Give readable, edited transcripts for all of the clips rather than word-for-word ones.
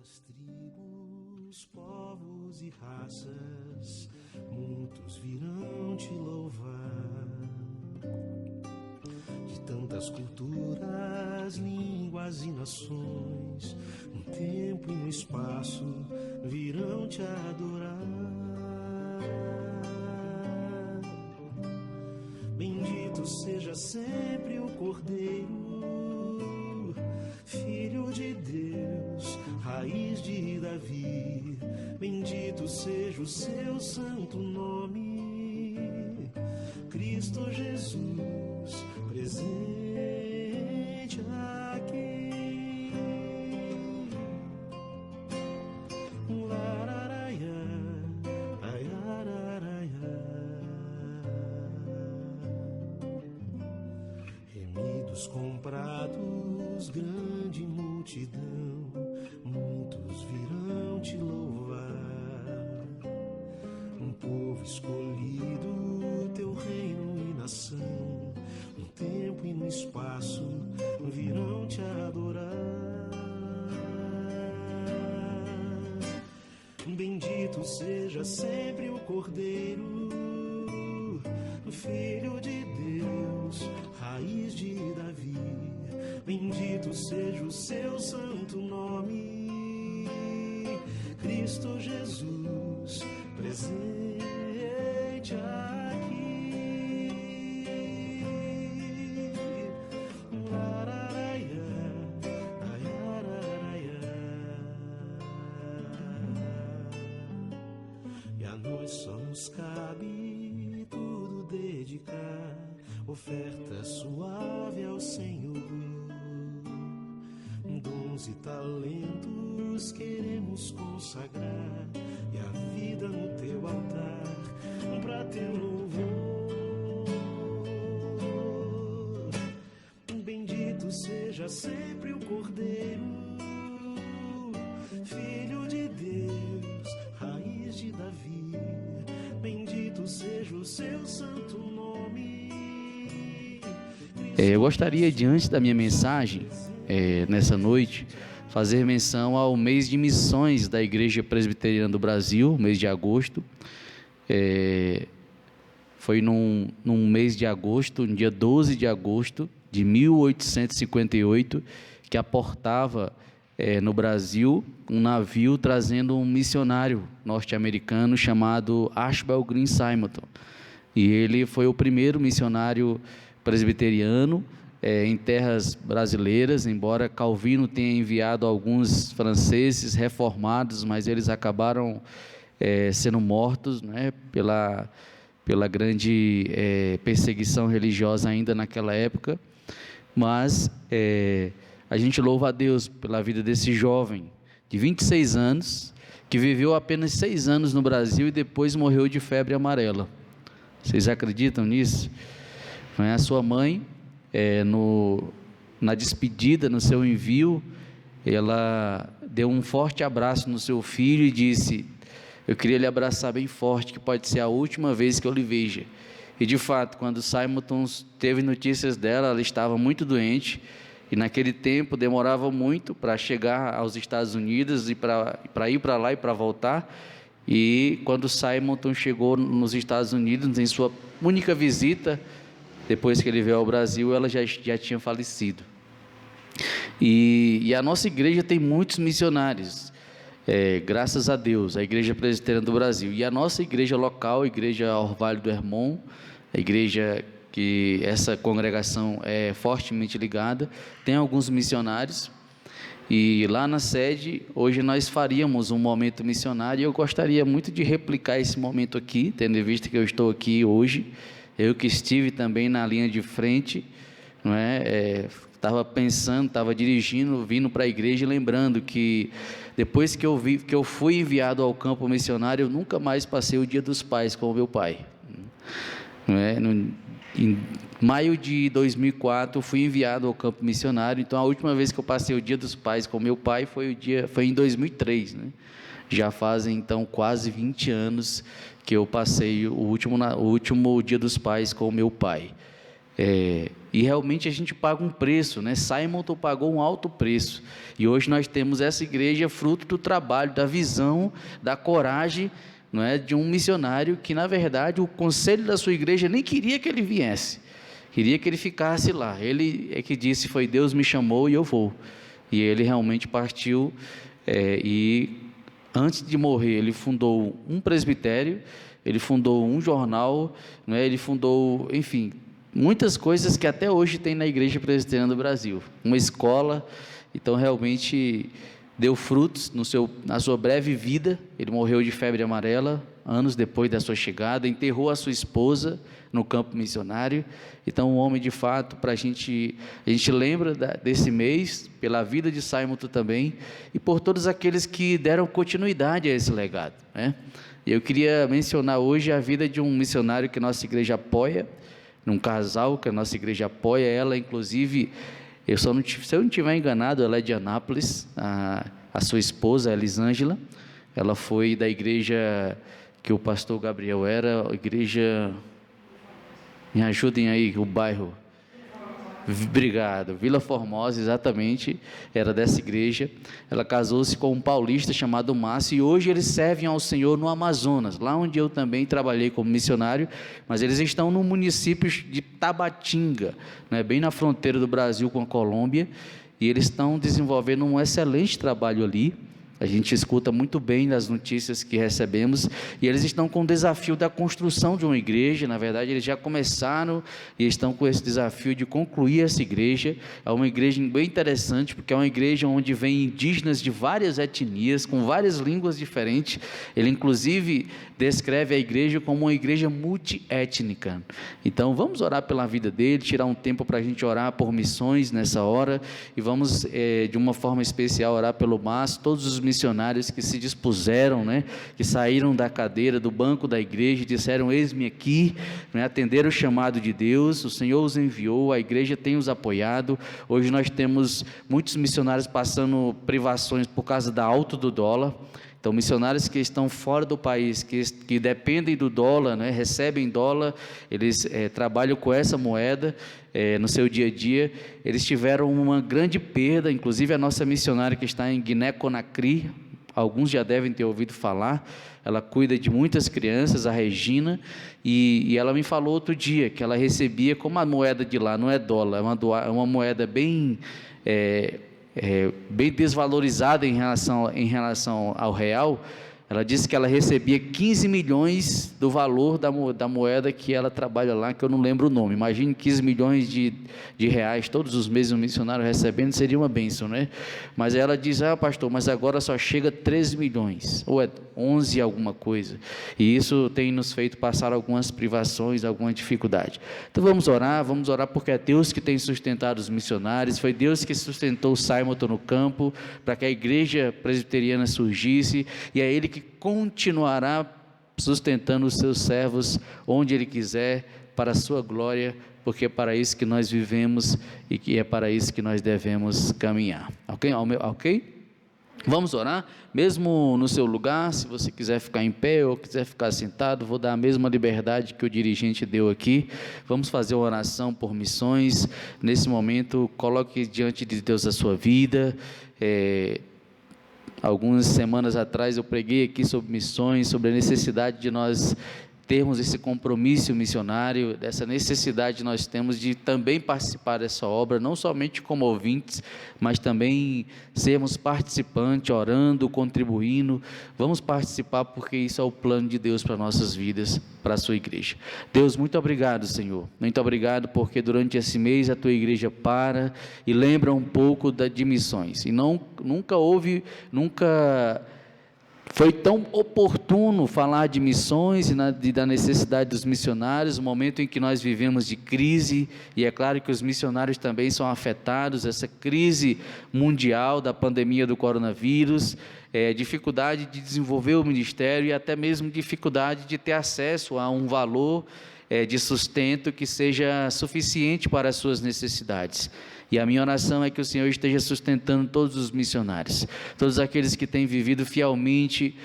das tribos, povos e raças, muitos virão te louvar. De tantas culturas, línguas e nações, no tempo e no espaço, virão te adorar. Bendito seja sempre o Cordeiro, Filho de Deus, raiz de Davi. Bendito seja o seu santo nome, Cristo Jesus, presente aqui. Lararaia, aiararaia. Remidos, comprados, grande multidão, muitos virão te louvar. Um povo escolhido, teu reino e nação, no tempo e no espaço, virão te adorar. Bendito seja sempre o Cordeiro, Filho de Deus, raiz de Davi. Bendito seja o seu santo nome, Cristo Jesus, presente aqui. Lararaia, aiararaia. E a nós só nos cabe tudo dedicar, oferta suave ao Senhor. Dons e talentos queremos consagrar, e a vida no teu altar, pra teu louvor. Bendito seja sempre o Cordeiro, Filho de Deus, raiz de Davi. Bendito seja o seu santo nome. Eu gostaria de, antes da minha mensagem, nessa noite, fazer menção ao mês de missões da Igreja Presbiteriana do Brasil, mês de agosto. Foi num mês de agosto, no dia 12 de agosto de 1858, que aportava no Brasil um navio trazendo um missionário norte-americano chamado Ashbel Green Simonton. E ele foi o primeiro missionário presbiteriano em terras brasileiras, embora Calvino tenha enviado alguns franceses reformados, mas eles acabaram sendo mortos, né, pela grande perseguição religiosa ainda naquela época. Mas a gente louva a Deus pela vida desse jovem de 26 anos, que viveu apenas 6 anos no Brasil e depois morreu de febre amarela. Vocês acreditam nisso? A sua mãe, na despedida, no seu envio, ela deu um forte abraço no seu filho e disse: eu queria lhe abraçar bem forte, que pode ser a última vez que eu lhe veja. E de fato, quando Simonton teve notícias dela, ela estava muito doente, e naquele tempo demorava muito para chegar aos Estados Unidos e para ir para lá e para voltar. E quando Simonton chegou nos Estados Unidos, em sua única visita, depois que ele veio ao Brasil, ela já tinha falecido. E a nossa igreja tem muitos missionários, graças a Deus, a Igreja Presbiteriana do Brasil. E a nossa igreja local, a Igreja Orvalho do Hermon, a igreja que essa congregação é fortemente ligada, tem alguns missionários. E lá na sede, hoje nós faríamos um momento missionário, e eu gostaria muito de replicar esse momento aqui, tendo em vista que eu estou aqui hoje, eu que estive também na linha de frente, não é? Estava pensando, estava dirigindo, vindo para a igreja e lembrando que depois que eu fui enviado ao campo missionário, eu nunca mais passei o Dia dos Pais com o meu pai. Não é? Em maio de 2004, eu fui enviado ao campo missionário. Então, a última vez que eu passei o Dia dos Pais com meu pai foi em 2003, né? Já fazem, então, quase 20 anos que eu passei o último Dia dos Pais com o meu pai. E realmente a gente paga um preço, né? Simonton pagou um alto preço. E hoje nós temos essa igreja fruto do trabalho, da visão, da coragem, não é, de um missionário que, na verdade, o conselho da sua igreja nem queria que ele viesse, queria que ele ficasse lá. Ele é que disse: foi Deus me chamou e eu vou. E ele realmente partiu, e antes de morrer ele fundou um presbitério, ele fundou um jornal, não é? Ele fundou, enfim, muitas coisas que até hoje tem na Igreja Presbiteriana do Brasil, uma escola. Então realmente deu frutos na sua breve vida. Ele morreu de febre amarela, anos depois da sua chegada, enterrou a sua esposa no campo missionário. Então, um homem de fato, a gente lembra desse mês, pela vida de Simonton também, e por todos aqueles que deram continuidade a esse legado, né? E eu queria mencionar hoje a vida de um missionário que a nossa igreja apoia, um casal que a nossa igreja apoia. Ela, inclusive, se eu não estiver enganado, ela é de Anápolis, a sua esposa, a Elisângela. Ela foi da igreja que o pastor Gabriel era, a igreja, me ajudem aí, o bairro, obrigado, Vila Formosa, exatamente, era dessa igreja. Ela casou-se com um paulista chamado Márcio, e hoje eles servem ao Senhor no Amazonas, lá onde eu também trabalhei como missionário, mas eles estão no município de Tabatinga, né, bem na fronteira do Brasil com a Colômbia, e eles estão desenvolvendo um excelente trabalho ali. A gente escuta muito bem nas notícias que recebemos, e eles estão com o desafio da construção de uma igreja. Na verdade, eles já começaram e estão com esse desafio de concluir essa igreja. É uma igreja bem interessante, porque é uma igreja onde vem indígenas de várias etnias, com várias línguas diferentes. Ele, inclusive, descreve a igreja como uma igreja multiétnica. Então, vamos orar pela vida dele, tirar um tempo para a gente orar por missões nessa hora, e vamos, de uma forma especial, orar pelo Márcio, todos os missionários que se dispuseram, né, que saíram da cadeira, do banco da igreja, e disseram: eis-me aqui, né, atenderam o chamado de Deus. O Senhor os enviou, a igreja tem os apoiado. Hoje nós temos muitos missionários passando privações por causa da alta do dólar. Então, missionários que estão fora do país, que dependem do dólar, né, recebem dólar, eles trabalham com essa moeda no seu dia a dia. Eles tiveram uma grande perda, inclusive a nossa missionária que está em Guiné-Conakry, alguns já devem ter ouvido falar. Ela cuida de muitas crianças, a Regina, e ela me falou outro dia que ela recebia, como a moeda de lá não é dólar, é uma moeda bem desvalorizada em relação ao real. Ela disse que ela recebia 15 milhões do valor da moeda que ela trabalha lá, que eu não lembro o nome. Imagine 15 milhões de reais, todos os meses um missionário recebendo, seria uma bênção, né? Mas ela diz: pastor, mas agora só chega 13 milhões, ou é 11 alguma coisa, e isso tem nos feito passar algumas privações, alguma dificuldade. Então vamos orar porque é Deus que tem sustentado os missionários, foi Deus que sustentou o Simonton no campo, para que a igreja presbiteriana surgisse, e é Ele que continuará sustentando os seus servos onde Ele quiser, para a sua glória, porque é para isso que nós vivemos e que é para isso que nós devemos caminhar. Ok? Vamos orar, mesmo no seu lugar. Se você quiser ficar em pé ou quiser ficar sentado, vou dar a mesma liberdade que o dirigente deu aqui. Vamos fazer uma oração por missões. Nesse momento, coloque diante de Deus a sua vida. Algumas semanas atrás eu preguei aqui sobre missões, sobre a necessidade de nós termos esse compromisso missionário, dessa necessidade nós temos de também participar dessa obra, não somente como ouvintes, mas também sermos participantes, orando, contribuindo. Vamos participar, porque isso é o plano de Deus para nossas vidas, para a sua igreja. Deus, muito obrigado, Senhor, muito obrigado, porque durante esse mês a tua igreja para e lembra um pouco de missões, e nunca foi tão oportuno falar de missões e da necessidade dos missionários, no momento em que nós vivemos de crise, e é claro que os missionários também são afetados, essa crise mundial da pandemia do coronavírus, dificuldade de desenvolver o ministério, e até mesmo dificuldade de ter acesso a um valor de sustento que seja suficiente para as suas necessidades. E a minha oração é que o Senhor esteja sustentando todos os missionários, todos aqueles que têm vivido fielmente,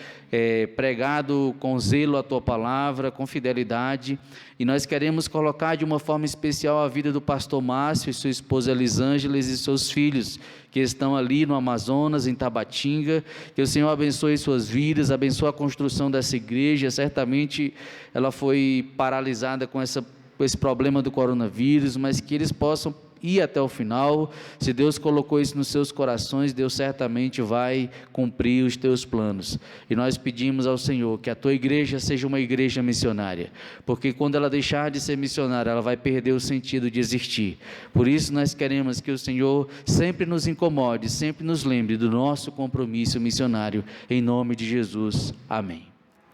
pregado com zelo a Tua palavra, com fidelidade. E nós queremos colocar de uma forma especial a vida do pastor Márcio e sua esposa Elisângela e seus filhos, que estão ali no Amazonas, em Tabatinga. Que o Senhor abençoe suas vidas, abençoe a construção dessa igreja. Certamente ela foi paralisada com esse problema do coronavírus, mas que eles possam ir até o final. Se Deus colocou isso nos seus corações, Deus certamente vai cumprir os teus planos. E nós pedimos ao Senhor que a tua igreja seja uma igreja missionária, porque quando ela deixar de ser missionária, ela vai perder o sentido de existir. Por isso nós queremos que o Senhor sempre nos incomode, sempre nos lembre do nosso compromisso missionário, em nome de Jesus, amém.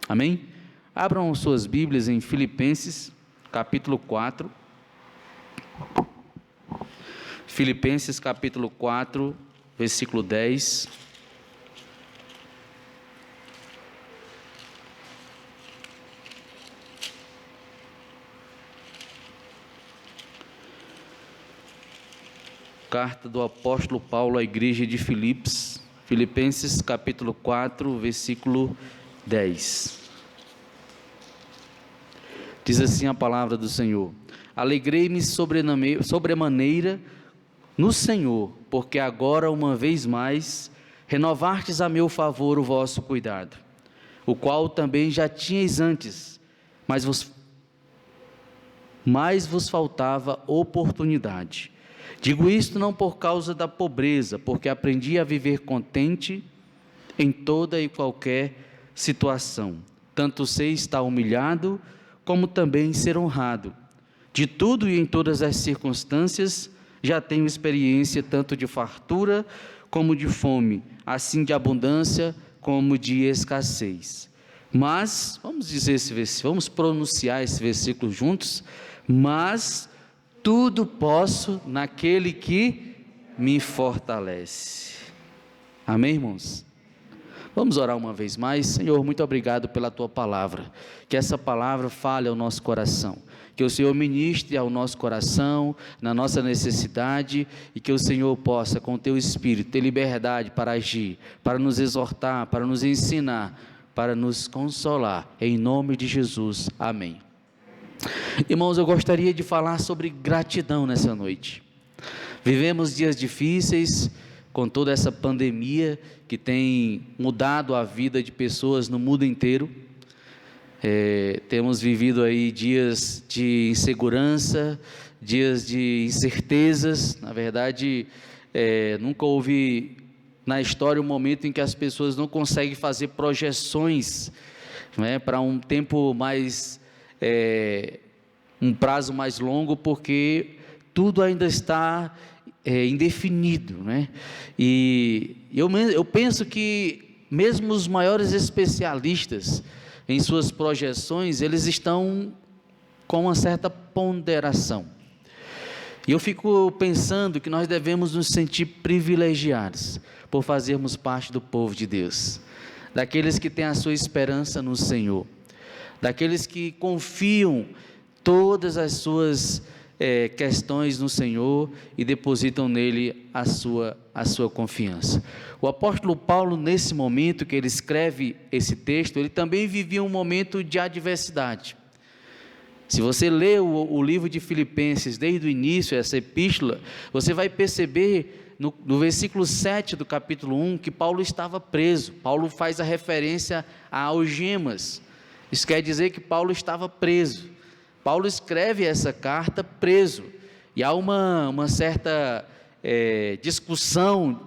Amém? Abram suas Bíblias em Filipenses, capítulo 4, Filipenses capítulo 4, versículo 10. Carta do apóstolo Paulo à igreja de Filipos, Filipenses capítulo 4, versículo 10. Diz assim a palavra do Senhor: alegrei-me sobremaneira no Senhor, porque agora uma vez mais renovastes a meu favor o vosso cuidado, o qual também já tinhais antes, mas vos faltava oportunidade. Digo isto não por causa da pobreza, porque aprendi a viver contente em toda e qualquer situação, tanto sei estar humilhado, como também ser honrado. De tudo e em todas as circunstâncias já tenho experiência tanto de fartura como de fome, assim de abundância como de escassez. Mas, vamos pronunciar esse versículo juntos. Mas tudo posso naquele que me fortalece. Amém, irmãos? Vamos orar uma vez mais. Senhor, muito obrigado pela Tua palavra, que essa palavra fale ao nosso coração, que o Senhor ministre ao nosso coração, na nossa necessidade, e que o Senhor possa, com o Teu Espírito, ter liberdade para agir, para nos exortar, para nos ensinar, para nos consolar, em nome de Jesus, amém. Irmãos, eu gostaria de falar sobre gratidão nessa noite. Vivemos dias difíceis, com toda essa pandemia que tem mudado a vida de pessoas no mundo inteiro. Temos vivido aí dias de insegurança, dias de incertezas. Na verdade, nunca houve na história um momento em que as pessoas não conseguem fazer projeções, né, para um tempo mais, um prazo mais longo, porque tudo ainda está indefinido, né? E eu penso que mesmo os maiores especialistas em suas projeções, eles estão com uma certa ponderação. E eu fico pensando que nós devemos nos sentir privilegiados por fazermos parte do povo de Deus, daqueles que têm a sua esperança no Senhor, daqueles que confiam todas as suas questões no Senhor e depositam nele a sua confiança. O apóstolo Paulo, nesse momento que ele escreve esse texto, ele também vivia um momento de adversidade. Se você lê o livro de Filipenses desde o início, essa epístola, você vai perceber no versículo 7 do capítulo 1 que Paulo estava preso. Paulo faz a referência a algemas. Isso quer dizer que Paulo estava preso. Paulo escreve essa carta preso, e há uma certa discussão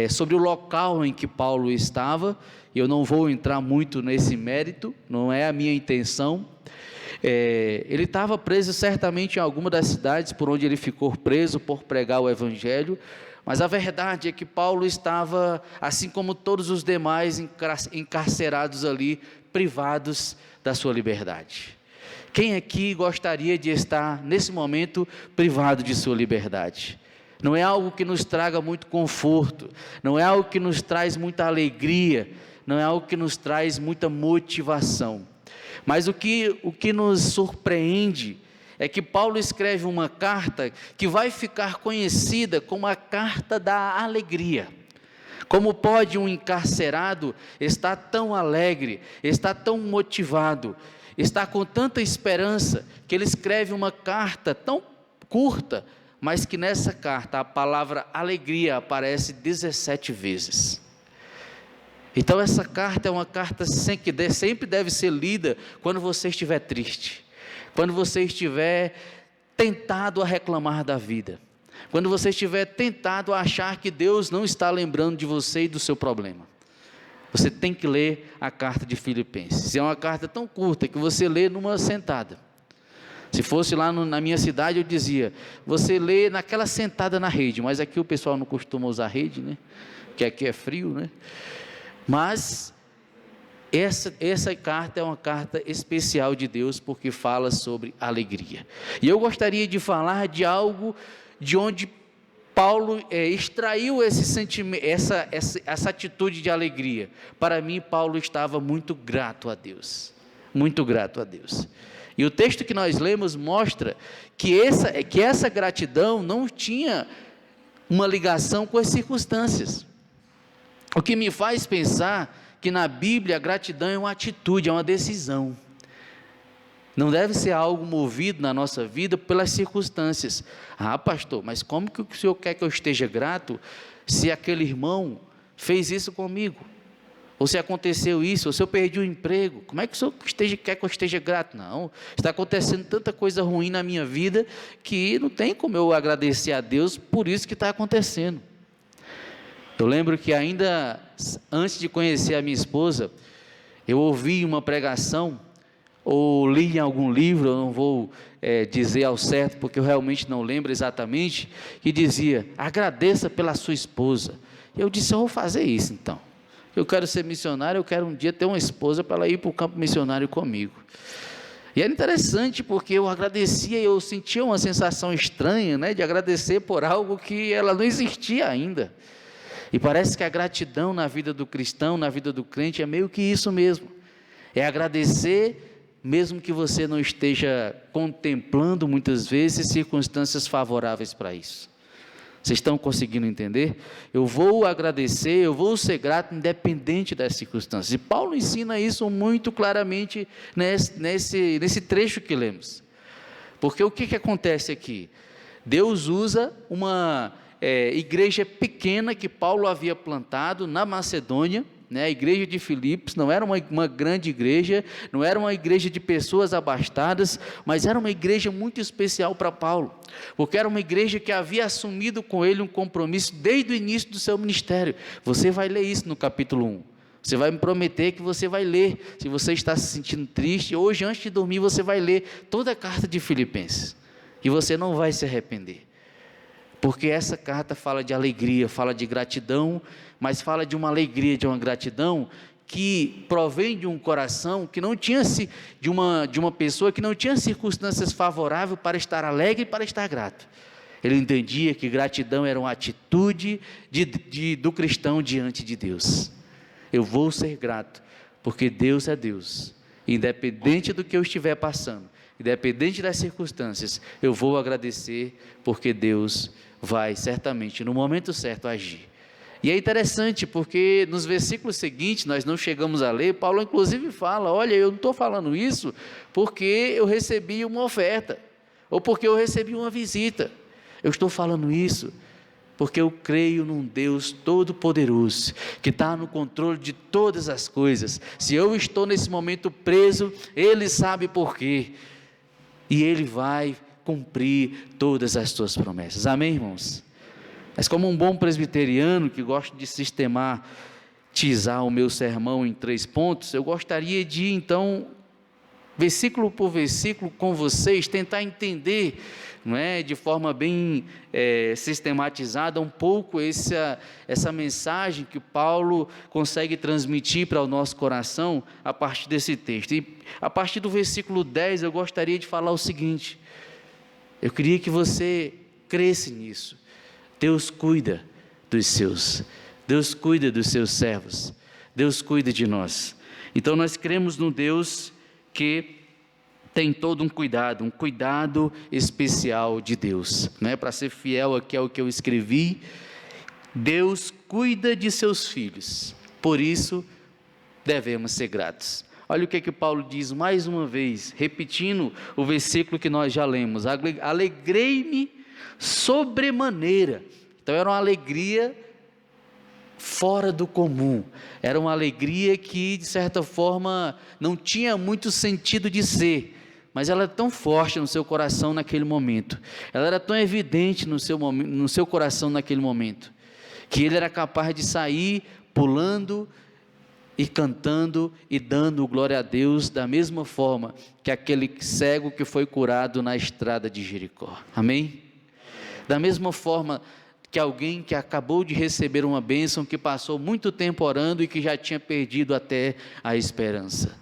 sobre o local em que Paulo estava. Eu não vou entrar muito nesse mérito, não é a minha intenção. Ele estava preso certamente em alguma das cidades por onde ele ficou preso por pregar o Evangelho, mas a verdade é que Paulo estava, assim como todos os demais, encarcerados ali, privados da sua liberdade. Quem aqui gostaria de estar, nesse momento, privado de sua liberdade? Não é algo que nos traga muito conforto, não é algo que nos traz muita alegria, não é algo que nos traz muita motivação. Mas o que nos surpreende é que Paulo escreve uma carta que vai ficar conhecida como a carta da alegria. Como pode um encarcerado estar tão alegre, estar tão motivado, estar com tanta esperança, que ele escreve uma carta tão curta, mas que nessa carta a palavra alegria aparece 17 vezes. Então essa carta é uma carta que sempre deve ser lida quando você estiver triste, quando você estiver tentado a reclamar da vida, quando você estiver tentado a achar que Deus não está lembrando de você e do seu problema. Você tem que ler a carta de Filipenses. É uma carta tão curta que você lê numa sentada. Se fosse lá na minha cidade, eu dizia, você lê naquela sentada na rede, mas aqui o pessoal não costuma usar rede, né? Porque aqui é frio, né? Mas essa carta é uma carta especial de Deus, porque fala sobre alegria. E eu gostaria de falar de algo de onde Paulo extraiu esse sentimento, essa atitude de alegria. Para mim, Paulo estava muito grato a Deus, muito grato a Deus. E o texto que nós lemos mostra que essa gratidão não tinha uma ligação com as circunstâncias. O que me faz pensar que na Bíblia a gratidão é uma atitude, é uma decisão. Não deve ser algo movido na nossa vida pelas circunstâncias. Ah, pastor, mas como que o senhor quer que eu esteja grato se aquele irmão fez isso comigo? Ou se aconteceu isso, ou se eu perdi o emprego? Como é que o senhor quer que eu esteja grato? Não, está acontecendo tanta coisa ruim na minha vida que não tem como eu agradecer a Deus por isso que está acontecendo. Eu lembro que ainda antes de conhecer a minha esposa, eu ouvi uma pregação, ou li em algum livro, eu não vou dizer ao certo, porque eu realmente não lembro exatamente, que dizia, agradeça pela sua esposa. Eu disse, eu vou fazer isso então. Eu quero ser missionário, eu quero um dia ter uma esposa para ela ir para o campo missionário comigo. E era interessante, porque eu agradecia, eu sentia uma sensação estranha, né, de agradecer por algo que ela não existia ainda. E parece que a gratidão na vida do cristão, na vida do crente, é meio que isso mesmo. É agradecer, mesmo que você não esteja contemplando muitas vezes circunstâncias favoráveis para isso. Vocês estão conseguindo entender? Eu vou agradecer, eu vou ser grato independente das circunstâncias. E Paulo ensina isso muito claramente nesse trecho que lemos. Porque o que acontece aqui? Deus usa uma igreja pequena que Paulo havia plantado na Macedônia, né? A igreja de Filipos não era uma grande igreja, não era uma igreja de pessoas abastadas, mas era uma igreja muito especial para Paulo, porque era uma igreja que havia assumido com ele um compromisso desde o início do seu ministério. Você vai ler isso no capítulo 1, você vai me prometer que você vai ler, se você está se sentindo triste, hoje antes de dormir você vai ler toda a carta de Filipenses, e você não vai se arrepender. Porque essa carta fala de alegria, fala de gratidão, mas fala de uma alegria, de uma gratidão que provém de um coração que não tinha, de uma pessoa que não tinha circunstâncias favoráveis para estar alegre e para estar grato. Ele entendia que gratidão era uma atitude do cristão diante de Deus. Eu vou ser grato, porque Deus é Deus, independente do que eu estiver passando, independente das circunstâncias, eu vou agradecer, porque Deus vai certamente, no momento certo, agir. E é interessante, porque nos versículos seguintes, nós não chegamos a ler, Paulo inclusive fala, olha, eu não estou falando isso porque eu recebi uma oferta, ou porque eu recebi uma visita, eu estou falando isso porque eu creio num Deus todo-poderoso, que está no controle de todas as coisas. Se eu estou nesse momento preso, Ele sabe por quê, e Ele vai cumprir todas as suas promessas. Amém, irmãos? Mas como um bom presbiteriano que gosta de sistematizar o meu sermão em 3 pontos, eu gostaria de, então, versículo por versículo com vocês, tentar entender, não é, de forma bem sistematizada, um pouco essa mensagem que Paulo consegue transmitir para o nosso coração a partir desse texto. E a partir do versículo 10 eu gostaria de falar o seguinte: eu queria que você cresce nisso. Deus cuida dos seus, Deus cuida dos seus servos, Deus cuida de nós. Então nós cremos num Deus que tem todo um cuidado especial de Deus, né? Para ser fiel aqui ao que eu escrevi, Deus cuida de seus filhos, por isso devemos ser gratos. Olha o que Paulo diz mais uma vez, repetindo o versículo que nós já lemos: alegrei-me sobremaneira. Então era uma alegria fora do comum, era uma alegria que de certa forma não tinha muito sentido de ser, mas ela era tão forte no seu coração naquele momento, ela era tão evidente no seu coração naquele momento, que ele era capaz de sair pulando e cantando e dando glória a Deus, da mesma forma que aquele cego que foi curado na estrada de Jericó, amém? Da mesma forma que alguém que acabou de receber uma bênção, que passou muito tempo orando e que já tinha perdido até a esperança.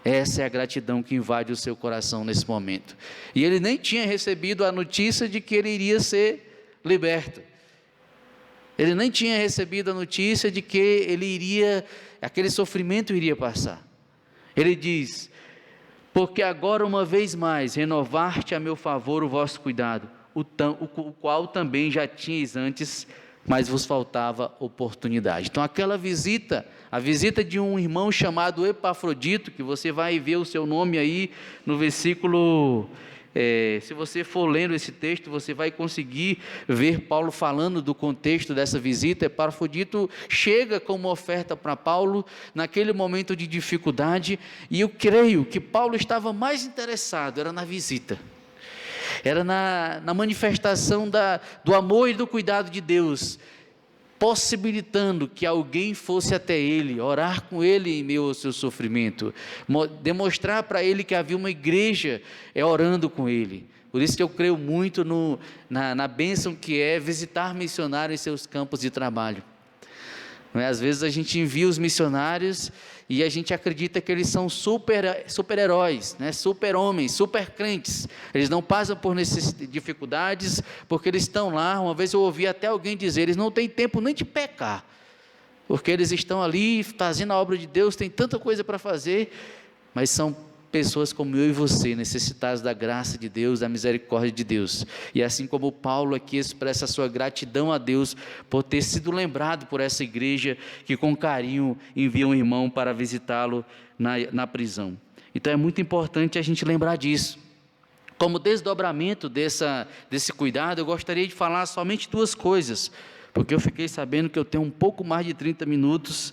Essa é a gratidão que invade o seu coração nesse momento. E ele nem tinha recebido a notícia de que ele iria ser liberto. Ele nem tinha recebido a notícia de que aquele sofrimento iria passar. Ele diz: porque agora uma vez mais renovaste a meu favor o vosso cuidado, o qual também já tinhais antes, mas vos faltava oportunidade. Então aquela visita, a visita de um irmão chamado Epafrodito, que você vai ver o seu nome aí no versículo, se você for lendo esse texto, você vai conseguir ver Paulo falando do contexto dessa visita. Epafrodito chega com uma oferta para Paulo, naquele momento de dificuldade, e eu creio que Paulo estava mais interessado, era na visita, era na manifestação do amor e do cuidado de Deus, possibilitando que alguém fosse até ele, orar com ele em meio ao seu sofrimento, demonstrar para ele que havia uma igreja orando com ele. Por isso que eu creio muito na bênção que é visitar missionários em seus campos de trabalho. Não é? Às vezes a gente envia os missionários e a gente acredita que eles são super-heróis, né? Super-homens, super-crentes. Eles não passam por dificuldades, porque eles estão lá. Uma vez eu ouvi até alguém dizer: eles não têm tempo nem de pecar, porque eles estão ali fazendo a obra de Deus, tem tanta coisa para fazer, mas são pessoas como eu e você, necessitadas da graça de Deus, da misericórdia de Deus. E assim como Paulo aqui expressa a sua gratidão a Deus por ter sido lembrado por essa igreja que com carinho envia um irmão para visitá-lo na prisão. Então é muito importante a gente lembrar disso. Como desdobramento desse cuidado, eu gostaria de falar somente duas coisas, porque eu fiquei sabendo que eu tenho um pouco mais de 30 minutos,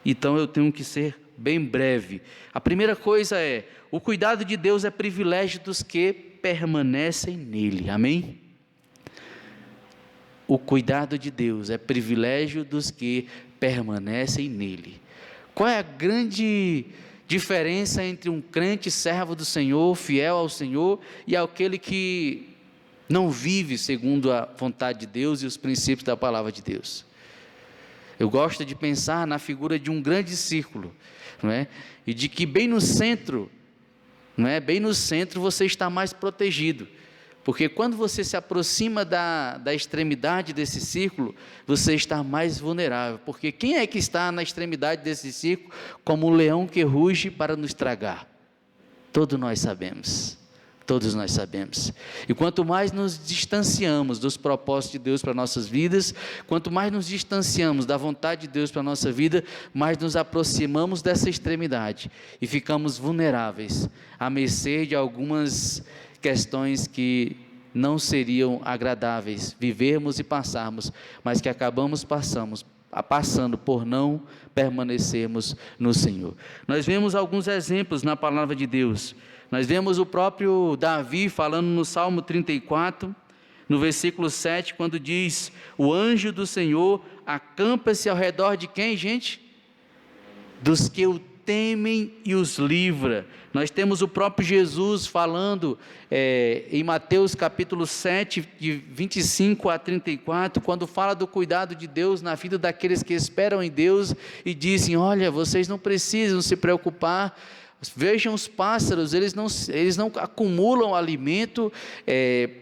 então eu tenho que ser bem breve. A primeira coisa é: o cuidado de Deus é privilégio dos que permanecem nele, amém? O cuidado de Deus é privilégio dos que permanecem nele. Qual é a grande diferença entre um crente servo do Senhor, fiel ao Senhor, e aquele que não vive segundo a vontade de Deus e os princípios da palavra de Deus? Eu gosto de pensar na figura de um grande círculo, não é? E de que bem no centro, não é? Bem no centro você está mais protegido, porque quando você se aproxima da extremidade desse círculo, você está mais vulnerável, porque quem é que está na extremidade desse círculo como um leão que ruge para nos tragar? Todos nós sabemos. Todos nós sabemos. E quanto mais nos distanciamos dos propósitos de Deus para nossas vidas, quanto mais nos distanciamos da vontade de Deus para a nossa vida, mais nos aproximamos dessa extremidade e ficamos vulneráveis à mercê de algumas questões que não seriam agradáveis vivermos e passarmos, mas que acabamos passando por não permanecermos no Senhor. Nós vemos alguns exemplos na palavra de Deus. Nós vemos o próprio Davi falando no Salmo 34, no versículo 7, quando diz: o anjo do Senhor acampa-se ao redor de quem, gente? Dos que o temem e os livra. Nós temos o próprio Jesus falando em Mateus capítulo 7, de 25 a 34, quando fala do cuidado de Deus na vida daqueles que esperam em Deus, e dizem: olha, vocês não precisam se preocupar, Vejam os pássaros, eles não acumulam alimento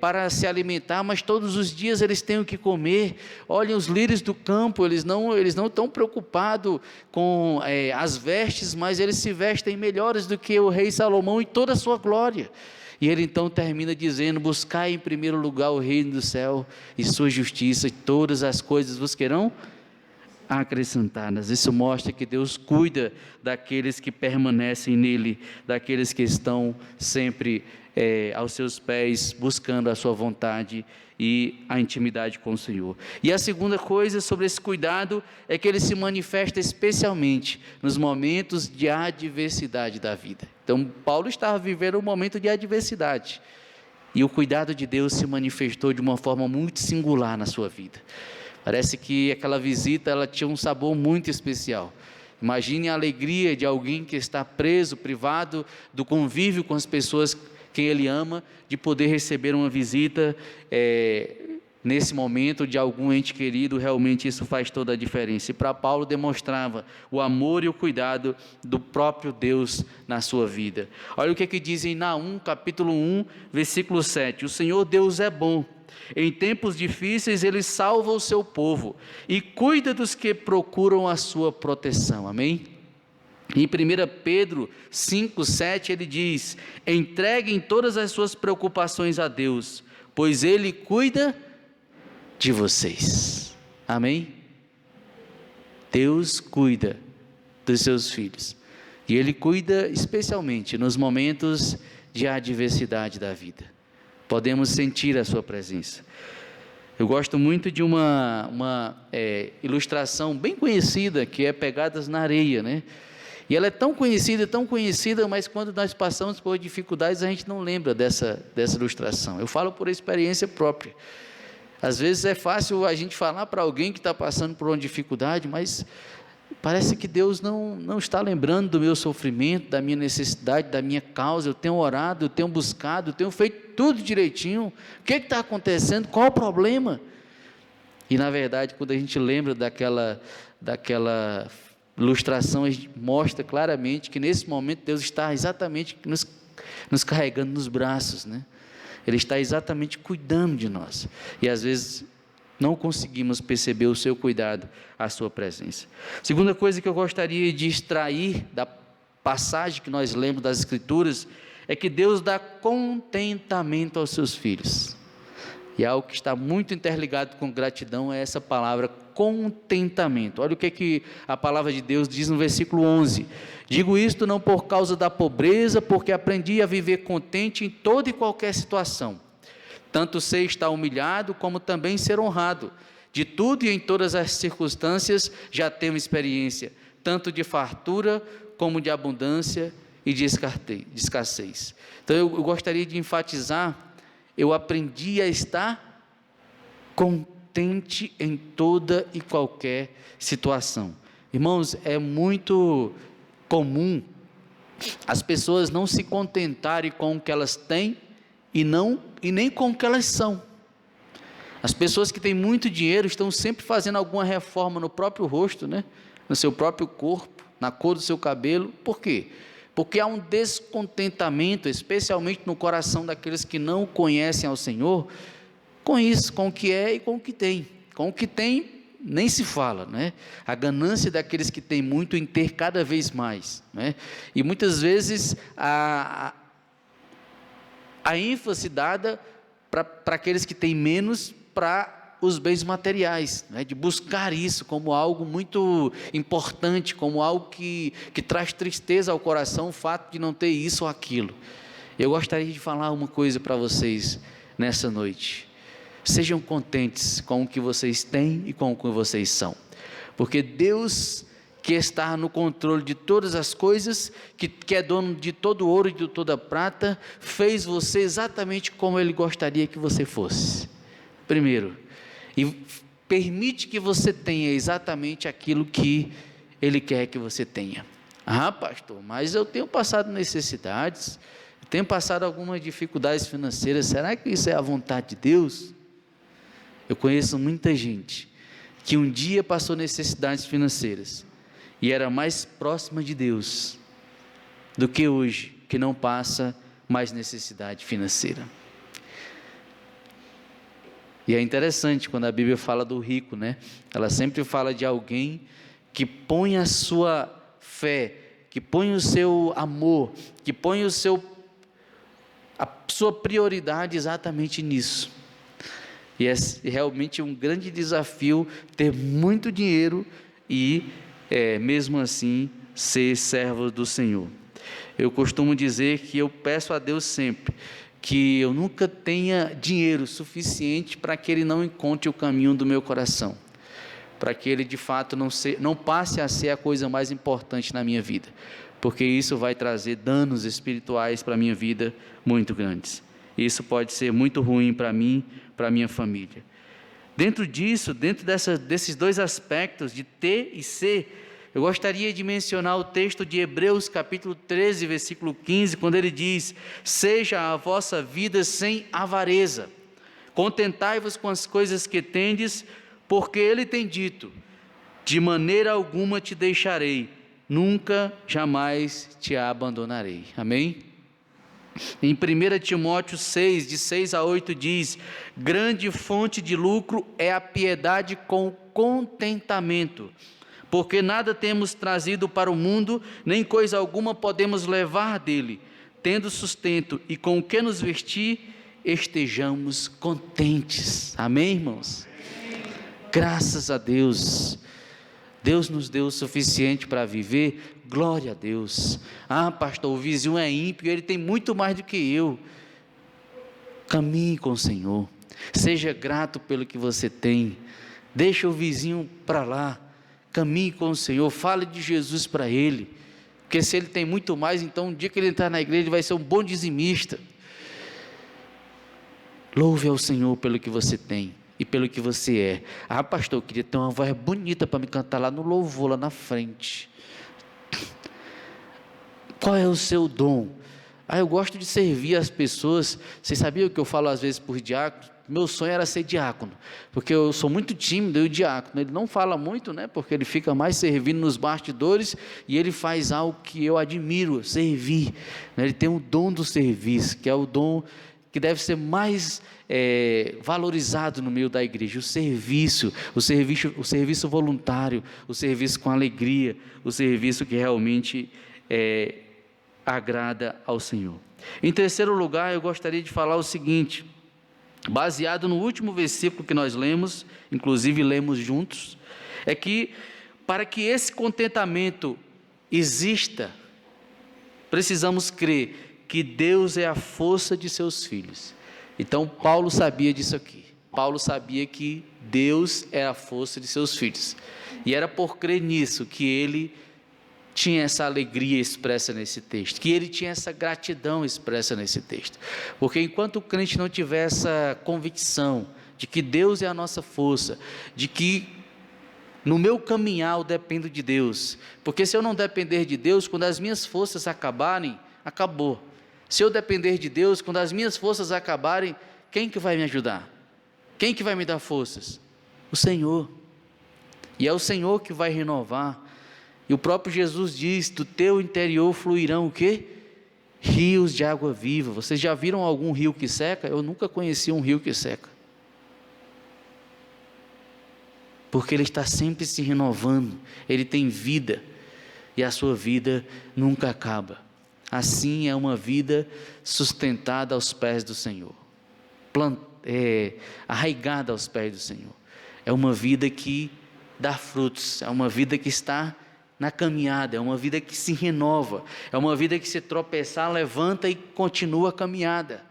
para se alimentar, mas todos os dias eles têm o que comer. Olhem os lírios do campo, eles não estão preocupados com as vestes, mas eles se vestem melhores do que o rei Salomão em toda a sua glória. E ele então termina dizendo: buscai em primeiro lugar o reino do céu e sua justiça, e todas as coisas vos serão acrescentadas. Isso mostra que Deus cuida daqueles que permanecem nele, daqueles que estão sempre aos seus pés, buscando a sua vontade e a intimidade com o Senhor. E a segunda coisa sobre esse cuidado é que ele se manifesta especialmente nos momentos de adversidade da vida. Então Paulo estava vivendo um momento de adversidade, e o cuidado de Deus se manifestou de uma forma muito singular na sua vida. Parece que aquela visita ela tinha um sabor muito especial. Imagine a alegria de alguém que está preso, privado do convívio com as pessoas quem ele ama, de poder receber uma visita nesse momento de algum ente querido. Realmente isso faz toda a diferença. E para Paulo demonstrava o amor e o cuidado do próprio Deus na sua vida. Olha o que diz em Naum, capítulo 1, versículo 7. O Senhor Deus é bom. Em tempos difíceis ele salva o seu povo e cuida dos que procuram a sua proteção. Amém? Em 1 Pedro 5,7 ele diz: entreguem todas as suas preocupações a Deus, pois Ele cuida de vocês. Amém? Deus cuida dos seus filhos, e Ele cuida especialmente nos momentos de adversidade da vida. Podemos sentir a sua presença. Eu gosto muito de uma ilustração bem conhecida, que é Pegadas na Areia, né? E ela é tão conhecida, mas quando nós passamos por dificuldades, a gente não lembra dessa ilustração. Eu falo por experiência própria. Às vezes é fácil a gente falar para alguém que está passando por uma dificuldade, mas parece que Deus não está lembrando do meu sofrimento, da minha necessidade, da minha causa. Eu tenho orado, eu tenho buscado, eu tenho feito tudo direitinho. O que está acontecendo? Qual o problema? E na verdade, quando a gente lembra daquela ilustração, a gente mostra claramente que nesse momento Deus está exatamente nos carregando nos braços, né? Ele está exatamente cuidando de nós. E às vezes não conseguimos perceber o seu cuidado, a sua presença. Segunda coisa que eu gostaria de extrair da passagem que nós lemos das Escrituras é que Deus dá contentamento aos seus filhos. E algo que está muito interligado com gratidão é essa palavra contentamento. Olha o que a palavra de Deus diz no versículo 11. Digo isto não por causa da pobreza, porque aprendi a viver contente em toda e qualquer situação. Tanto sei estar humilhado, como também ser honrado. De tudo e em todas as circunstâncias já tenho experiência, tanto de fartura como de abundância e de escassez. Então eu gostaria de enfatizar, eu aprendi a estar contente em toda e qualquer situação. Irmãos, é muito comum as pessoas não se contentarem com o que elas têm e nem com o que elas são. As pessoas que têm muito dinheiro estão sempre fazendo alguma reforma no próprio rosto, né? No seu próprio corpo, na cor do seu cabelo. Por quê? Porque há um descontentamento, especialmente no coração daqueles que não conhecem ao Senhor, com isso, com o que é e com o que tem. Com o que tem, nem se fala, né? A ganância daqueles que têm muito em ter cada vez mais, né? E muitas vezes a ênfase dada para aqueles que têm menos, para os bens materiais, né? De buscar isso como algo muito importante, como algo que traz tristeza ao coração, o fato de não ter isso ou aquilo. Eu gostaria de falar uma coisa para vocês nessa noite: sejam contentes com o que vocês têm e com o que vocês são, porque Deus, que está no controle de todas as coisas, que é dono de todo o ouro e de toda a prata, fez você exatamente como Ele gostaria que você fosse. Primeiro, e permite que você tenha exatamente aquilo que Ele quer que você tenha. Ah, pastor, mas eu tenho passado necessidades, eu tenho passado algumas dificuldades financeiras, será que isso é a vontade de Deus? Eu conheço muita gente que um dia passou necessidades financeiras e era mais próxima de Deus do que hoje, que não passa mais necessidade financeira. E é interessante quando a Bíblia fala do rico, né? Ela sempre fala de alguém que põe a sua fé, que põe o seu amor, que põe a sua prioridade exatamente nisso. E é realmente um grande desafio ter muito dinheiro e, mesmo assim, ser servo do Senhor. Eu costumo dizer que eu peço a Deus sempre que eu nunca tenha dinheiro suficiente para que Ele não encontre o caminho do meu coração, para que Ele de fato não passe a ser a coisa mais importante na minha vida, porque isso vai trazer danos espirituais para a minha vida muito grandes. Isso pode ser muito ruim para mim, para a minha família. Dentro desses dois aspectos de ter e ser, eu gostaria de mencionar o texto de Hebreus capítulo 13, versículo 15, quando ele diz: seja a vossa vida sem avareza, contentai-vos com as coisas que tendes, porque ele tem dito: de maneira alguma te deixarei, nunca, jamais te abandonarei. Amém? Em 1 Timóteo 6, de 6 a 8 diz: grande fonte de lucro é a piedade com contentamento, porque nada temos trazido para o mundo, nem coisa alguma podemos levar dele. Tendo sustento e com o que nos vestir, estejamos contentes. Amém, irmãos? Graças a Deus. Deus nos deu o suficiente para viver, glória a Deus. Ah, pastor, o vizinho é ímpio, ele tem muito mais do que eu. Caminhe com o Senhor, seja grato pelo que você tem, deixa o vizinho para lá, caminhe com o Senhor, fale de Jesus para ele, porque se ele tem muito mais, então um dia que ele entrar na igreja, ele vai ser um bom dizimista. Louve ao Senhor pelo que você tem e pelo que você é. Ah, pastor, eu queria ter uma voz bonita para me cantar lá no louvor, lá na frente. Qual é o seu dom? Ah, eu gosto de servir as pessoas. Vocês sabiam que eu falo às vezes por diácono? Meu sonho era ser diácono, porque eu sou muito tímido, e o diácono, ele não fala muito, né, porque ele fica mais servindo nos bastidores, e ele faz algo que eu admiro, servir, né? Ele tem o dom do serviço, que é o dom que deve ser mais valorizado no meio da igreja, o serviço voluntário, o serviço com alegria, o serviço que realmente agrada ao Senhor. Em terceiro lugar, eu gostaria de falar o seguinte, baseado no último versículo que nós lemos, inclusive lemos juntos, é que para que esse contentamento exista, precisamos crer que Deus é a força de seus filhos. Então Paulo sabia disso aqui, Paulo sabia que Deus é a força de seus filhos, e era por crer nisso que ele tinha essa alegria expressa nesse texto, que ele tinha essa gratidão expressa nesse texto, porque enquanto o crente não tiver essa convicção de que Deus é a nossa força, de que no meu caminhar eu dependo de Deus, porque se eu não depender de Deus, quando as minhas forças acabarem, acabou. Se eu depender de Deus, quando as minhas forças acabarem, quem que vai me ajudar? Quem que vai me dar forças? O Senhor, e é o Senhor que vai renovar. E o próprio Jesus diz, do teu interior fluirão o quê? Rios de água viva. Vocês já viram algum rio que seca? Eu nunca conheci um rio que seca. Porque ele está sempre se renovando, ele tem vida, e a sua vida nunca acaba. Assim é uma vida sustentada aos pés do Senhor, arraigada aos pés do Senhor. É uma vida que dá frutos, é uma vida que está na caminhada, é uma vida que se renova, é uma vida que se tropeçar, levanta e continua a caminhada.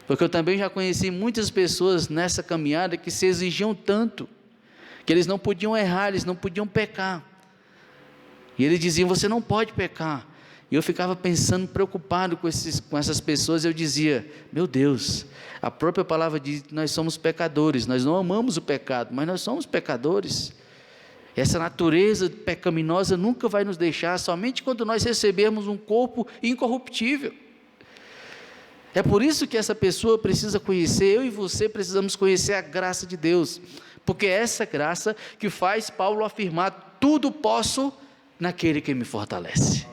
Porque eu também já conheci muitas pessoas nessa caminhada que se exigiam tanto, que eles não podiam errar, eles não podiam pecar, e eles diziam, você não pode pecar, e eu ficava pensando, preocupado com essas pessoas, eu dizia, meu Deus, a própria palavra diz que nós somos pecadores, nós não amamos o pecado, mas nós somos pecadores. Essa natureza pecaminosa nunca vai nos deixar, somente quando nós recebermos um corpo incorruptível. É por isso que essa pessoa precisa conhecer, eu e você precisamos conhecer a graça de Deus, porque é essa graça que faz Paulo afirmar, tudo posso naquele que me fortalece.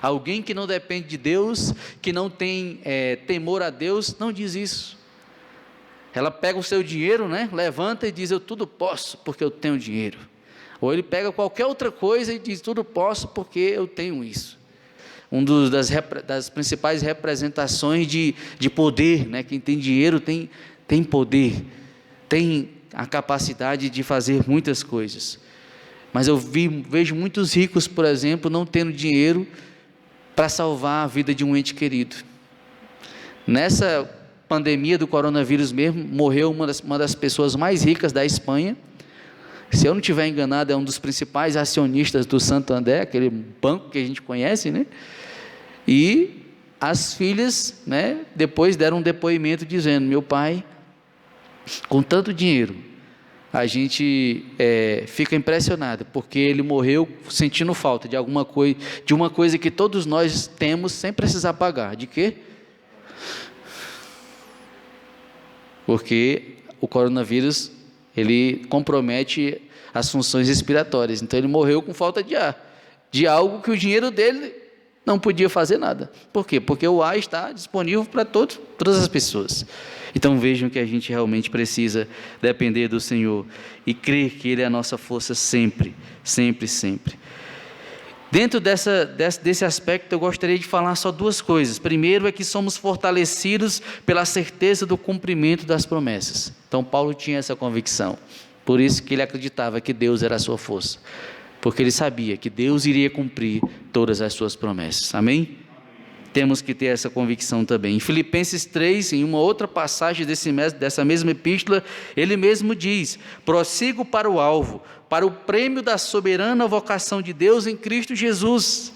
Alguém que não depende de Deus, que não tem temor a Deus, não diz isso. Ela pega o seu dinheiro, né? Levanta e diz: eu tudo posso porque eu tenho dinheiro. Ou ele pega qualquer outra coisa e diz: tudo posso porque eu tenho isso. Das principais representações de poder, né? Quem tem dinheiro tem poder, tem a capacidade de fazer muitas coisas. Mas eu vejo muitos ricos, por exemplo, não tendo dinheiro para salvar a vida de um ente querido. Nessa pandemia do coronavírus mesmo, morreu uma das pessoas mais ricas da Espanha. Se eu não estiver enganado, é um dos principais acionistas do Santander, aquele banco que a gente conhece, né? E as filhas, né, depois deram um depoimento dizendo: meu pai, com tanto dinheiro, a gente fica impressionado, porque ele morreu sentindo falta de alguma coisa, de uma coisa que todos nós temos sem precisar pagar. De quê? Porque o coronavírus, ele compromete as funções respiratórias. Então ele morreu com falta de ar, de algo que o dinheiro dele não podia fazer nada. Por quê? Porque o ar está disponível para todas as pessoas. Então vejam que a gente realmente precisa depender do Senhor e crer que Ele é a nossa força sempre, sempre, sempre. Dentro desse aspecto, eu gostaria de falar só duas coisas. Primeiro é que somos fortalecidos pela certeza do cumprimento das promessas. Então Paulo tinha essa convicção, por isso que ele acreditava que Deus era a sua força, porque ele sabia que Deus iria cumprir todas as suas promessas. Amém? Temos que ter essa convicção também. Em Filipenses 3, em uma outra passagem dessa mesma epístola, ele mesmo diz: prossigo para o alvo, para o prêmio da soberana vocação de Deus em Cristo Jesus.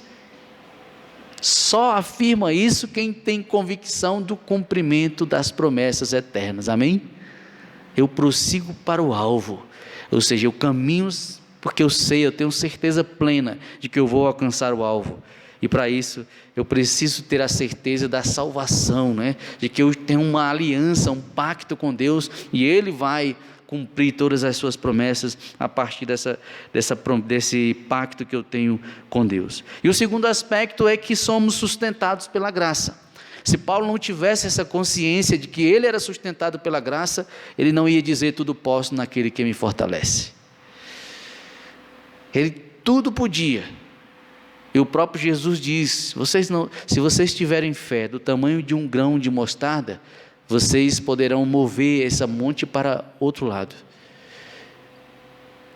Só afirma isso quem tem convicção do cumprimento das promessas eternas. Amém? Eu prossigo para o alvo, ou seja, eu caminho porque eu tenho certeza plena de que eu vou alcançar o alvo. E para isso, eu preciso ter a certeza da salvação, né? De que eu tenho uma aliança, um pacto com Deus, e Ele vai cumprir todas as suas promessas a partir desse pacto que eu tenho com Deus. E o segundo aspecto é que somos sustentados pela graça. Se Paulo não tivesse essa consciência de que ele era sustentado pela graça, ele não ia dizer: tudo posso naquele que me fortalece. Ele tudo podia. E o próprio Jesus diz: se vocês tiverem fé do tamanho de um grão de mostarda, vocês poderão mover esse monte para outro lado.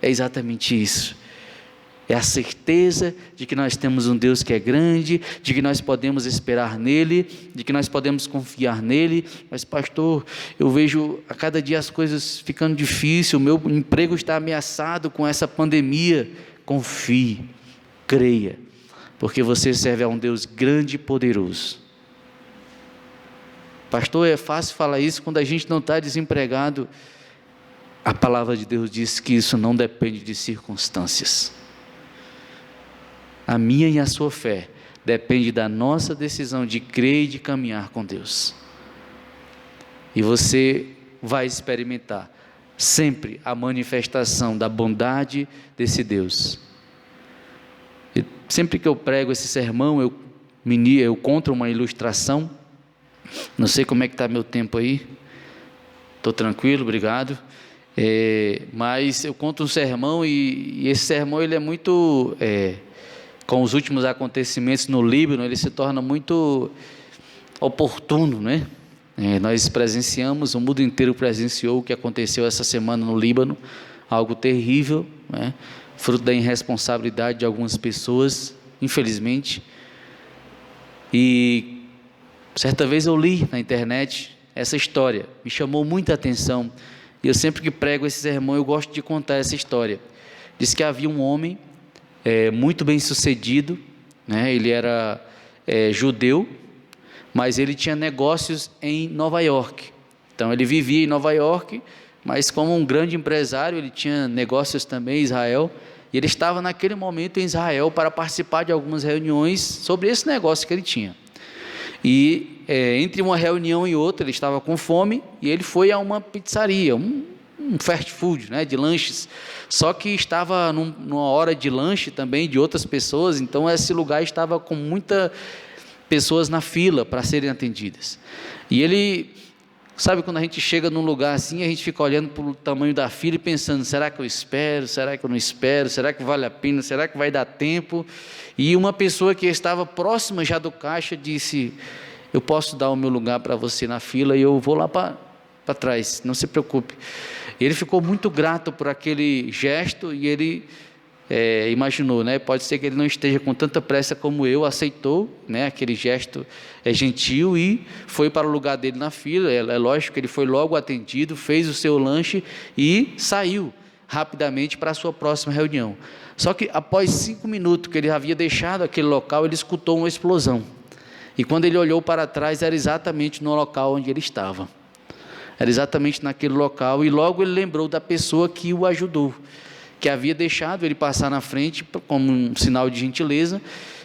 É exatamente isso. É a certeza de que nós temos um Deus que é grande, de que nós podemos esperar nele, de que nós podemos confiar nele. Mas pastor, eu vejo a cada dia as coisas ficando difíceis, o meu emprego está ameaçado com essa pandemia. Confie, creia, porque você serve a um Deus grande e poderoso. Pastor, é fácil falar isso quando a gente não está desempregado. A palavra de Deus diz que isso não depende de circunstâncias. A minha e a sua fé depende da nossa decisão de crer e de caminhar com Deus. E você vai experimentar sempre a manifestação da bondade desse Deus. E sempre que eu prego esse sermão, eu conto uma ilustração. Não sei como é que está meu tempo aí. Estou tranquilo, obrigado. Mas eu conto um sermão e esse sermão ele é muito... com os últimos acontecimentos no Líbano, ele se torna muito oportuno, né? Nós presenciamos, o mundo inteiro presenciou o que aconteceu essa semana no Líbano, algo terrível, né? Fruto da irresponsabilidade de algumas pessoas, infelizmente. E certa vez eu li na internet essa história, me chamou muita atenção, e eu sempre que prego esse sermão, eu gosto de contar essa história. Diz que havia um homem muito bem sucedido, né? Ele era judeu, mas ele tinha negócios em Nova York. Então ele vivia em Nova York, mas como um grande empresário, ele tinha negócios também em Israel, e ele estava naquele momento em Israel para participar de algumas reuniões sobre esse negócio que ele tinha. E entre uma reunião e outra, ele estava com fome, e ele foi a uma pizzaria, um fast food, né, de lanches, só que estava numa hora de lanche também de outras pessoas, então esse lugar estava com muitas pessoas na fila para serem atendidas. E ele, sabe quando a gente chega num lugar assim, a gente fica olhando para o tamanho da fila e pensando, será que eu espero, será que eu não espero, será que vale a pena, será que vai dar tempo? E uma pessoa que estava próxima já do caixa disse, eu posso dar o meu lugar para você na fila e eu vou lá para trás, não se preocupe. Ele ficou muito grato por aquele gesto e ele imaginou, né? Pode ser que ele não esteja com tanta pressa como eu, aceitou, né? Aquele gesto gentil e foi para o lugar dele na fila. É lógico que ele foi logo atendido, fez o seu lanche e saiu rapidamente para a sua próxima reunião. Só que após 5 minutos que ele havia deixado aquele local, ele escutou uma explosão. E quando ele olhou para trás, era exatamente no local onde ele estava. Era exatamente naquele local, e logo ele lembrou da pessoa que o ajudou, que havia deixado ele passar na frente como um sinal de gentileza,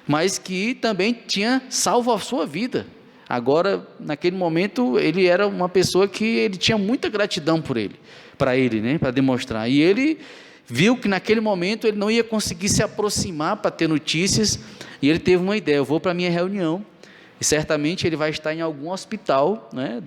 mas que também tinha salvo a sua vida. Agora, naquele momento, ele era uma pessoa que ele tinha muita gratidão para ele, né, para demonstrar. E ele viu que naquele momento ele não ia conseguir se aproximar para ter notícias, e ele teve uma ideia, eu vou para a minha reunião, e certamente ele vai estar em algum hospital, né,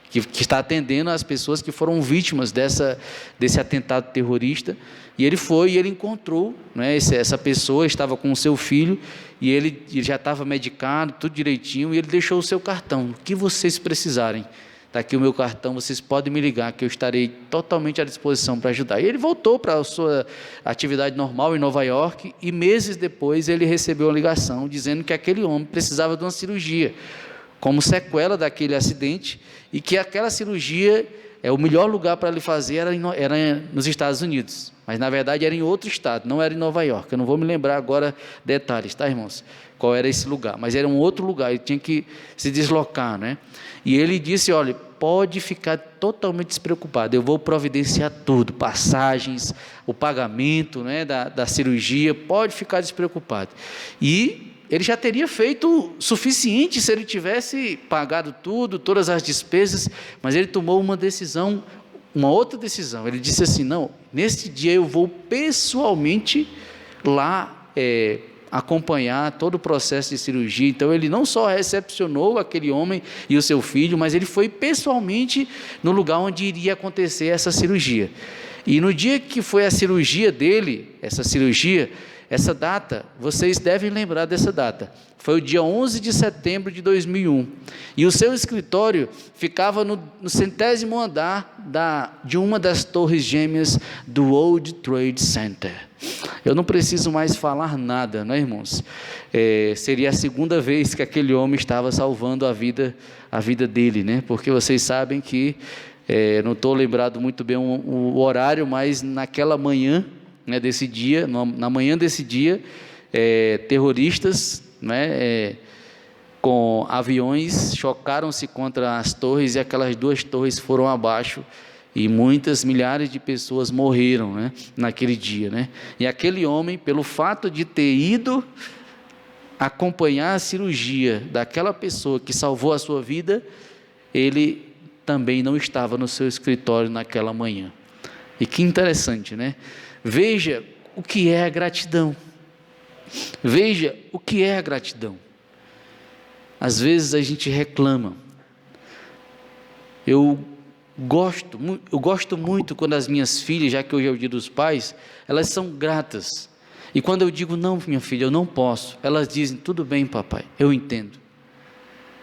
que está atendendo as pessoas que foram vítimas desse atentado terrorista, e ele foi e ele encontrou, né, essa pessoa estava com o seu filho, e ele já estava medicado, tudo direitinho, e ele deixou o seu cartão, o que vocês precisarem, está aqui o meu cartão, vocês podem me ligar, que eu estarei totalmente à disposição para ajudar. E ele voltou para a sua atividade normal em Nova York, e meses depois ele recebeu uma ligação, dizendo que aquele homem precisava de uma cirurgia, como sequela daquele acidente, e que aquela cirurgia, o melhor lugar para ele fazer era nos Estados Unidos, mas na verdade era em outro estado, não era em Nova York, eu não vou me lembrar agora detalhes, tá, irmãos, qual era esse lugar, mas era um outro lugar, ele tinha que se deslocar, né, e ele disse, olha, pode ficar totalmente despreocupado, eu vou providenciar tudo, passagens, o pagamento, né, da cirurgia, pode ficar despreocupado, e ele já teria feito o suficiente se ele tivesse pagado tudo, todas as despesas, mas ele tomou uma decisão, uma outra decisão. Ele disse assim, não, neste dia eu vou pessoalmente lá acompanhar todo o processo de cirurgia. Então ele não só recepcionou aquele homem e o seu filho, mas ele foi pessoalmente no lugar onde iria acontecer essa cirurgia. E no dia que foi a cirurgia dele, essa data, vocês devem lembrar dessa data, foi o dia 11 de setembro de 2001, e o seu escritório ficava no 100º andar de uma das torres gêmeas do World Trade Center. Eu não preciso mais falar nada, não é, irmãos? Seria a segunda vez que aquele homem estava salvando a vida dele, né? Porque vocês sabem que, não estou lembrado muito bem o horário, mas naquela manhã, né, desse dia, na manhã desse dia, terroristas, né, com aviões chocaram-se contra as torres, e aquelas 2 torres foram abaixo, e milhares de pessoas morreram, né, naquele dia, né? E aquele homem, pelo fato de ter ido acompanhar a cirurgia daquela pessoa que salvou a sua vida, ele também não estava no seu escritório naquela manhã. E que interessante, né? Veja o que é a gratidão. Veja o que é a gratidão. Às vezes a gente reclama. Eu gosto muito quando as minhas filhas, já que hoje é o Dia dos Pais, elas são gratas. E quando eu digo, não, minha filha, eu não posso, elas dizem, tudo bem, papai, eu entendo.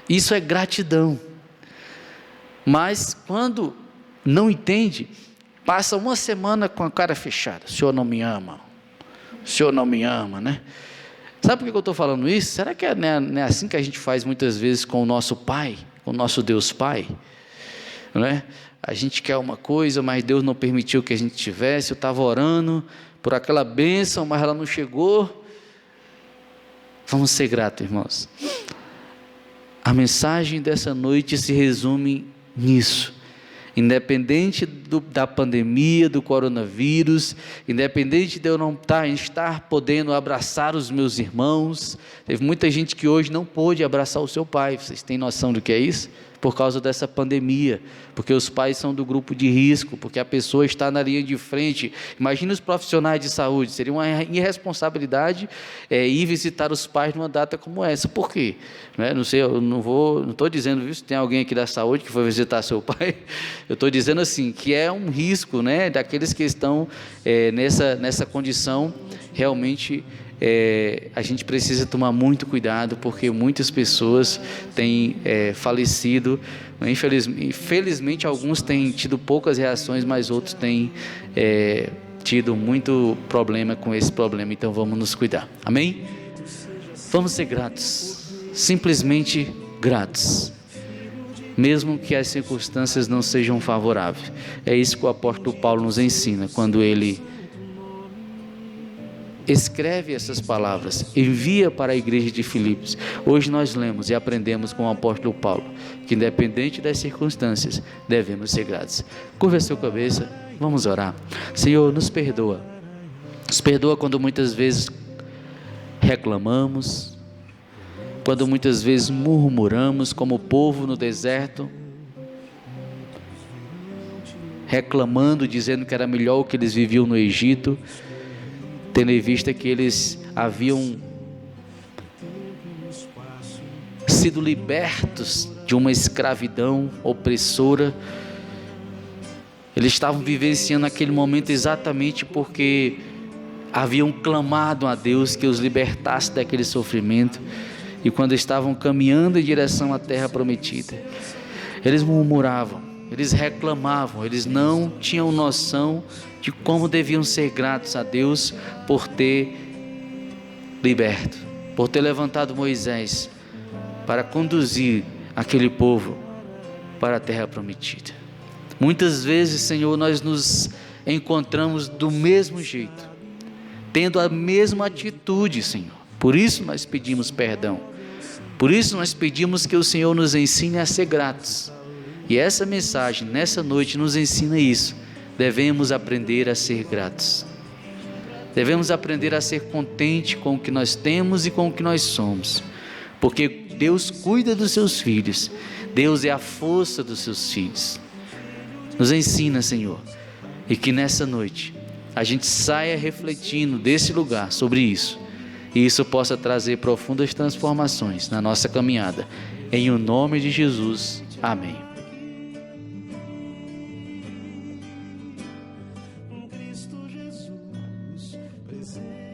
Isso é gratidão. Mas quando não entende, passa uma semana com a cara fechada. O senhor não me ama. O senhor não me ama, né? Sabe por que eu estou falando isso? Será que não é assim que a gente faz muitas vezes com o nosso Pai, com o nosso Deus Pai? Não é? A gente quer uma coisa, mas Deus não permitiu que a gente tivesse. Eu estava orando por aquela bênção, mas ela não chegou. Vamos ser gratos, irmãos. A mensagem dessa noite se resume nisso. Independente da pandemia, do coronavírus, independente de eu não estar podendo abraçar os meus irmãos, teve muita gente que hoje não pôde abraçar o seu pai. Vocês têm noção do que é isso? por causa dessa pandemia, porque os pais são do grupo de risco, porque a pessoa está na linha de frente. Imagina os profissionais de saúde, seria uma irresponsabilidade ir visitar os pais numa data como essa. Por quê? Não sei, eu não estou dizendo, viu, se tem alguém aqui da saúde que foi visitar seu pai, eu estou dizendo assim, que é um risco, daqueles que estão nessa condição. Realmente a gente precisa tomar muito cuidado, porque muitas pessoas têm falecido. Infelizmente alguns têm tido poucas reações, mas outros têm tido muito problema com esse problema. Então vamos nos cuidar, amém? Vamos ser gratos, simplesmente gratos, mesmo que as circunstâncias não sejam favoráveis. É isso que o apóstolo Paulo nos ensina quando ele escreve essas palavras, envia para a igreja de Filipos. Hoje nós lemos e aprendemos com o apóstolo Paulo que, independente das circunstâncias, devemos ser gratos. Curva a sua cabeça, vamos orar. Senhor, nos perdoa quando muitas vezes reclamamos, quando muitas vezes murmuramos como o povo no deserto, reclamando, dizendo que era melhor o que eles viviam no Egito, tendo em vista que eles haviam sido libertos de uma escravidão opressora. Eles estavam vivenciando aquele momento exatamente porque haviam clamado a Deus que os libertasse daquele sofrimento. E quando estavam caminhando em direção à terra prometida, eles murmuravam, eles reclamavam, eles não tinham noção de como deviam ser gratos a Deus por ter liberto, por ter levantado Moisés para conduzir aquele povo para a terra prometida. Muitas vezes, Senhor, nós nos encontramos do mesmo jeito, tendo a mesma atitude, Senhor. Por isso nós pedimos perdão, por isso nós pedimos que o Senhor nos ensine a ser gratos. E essa mensagem, nessa noite, nos ensina isso. Devemos aprender a ser gratos. Devemos aprender a ser contente com o que nós temos e com o que nós somos. Porque Deus cuida dos seus filhos. Deus é a força dos seus filhos. Nos ensina, Senhor. E que nessa noite a gente saia refletindo desse lugar sobre isso. E isso possa trazer profundas transformações na nossa caminhada. Em o nome de Jesus. Amém. Cristo Jesus presente.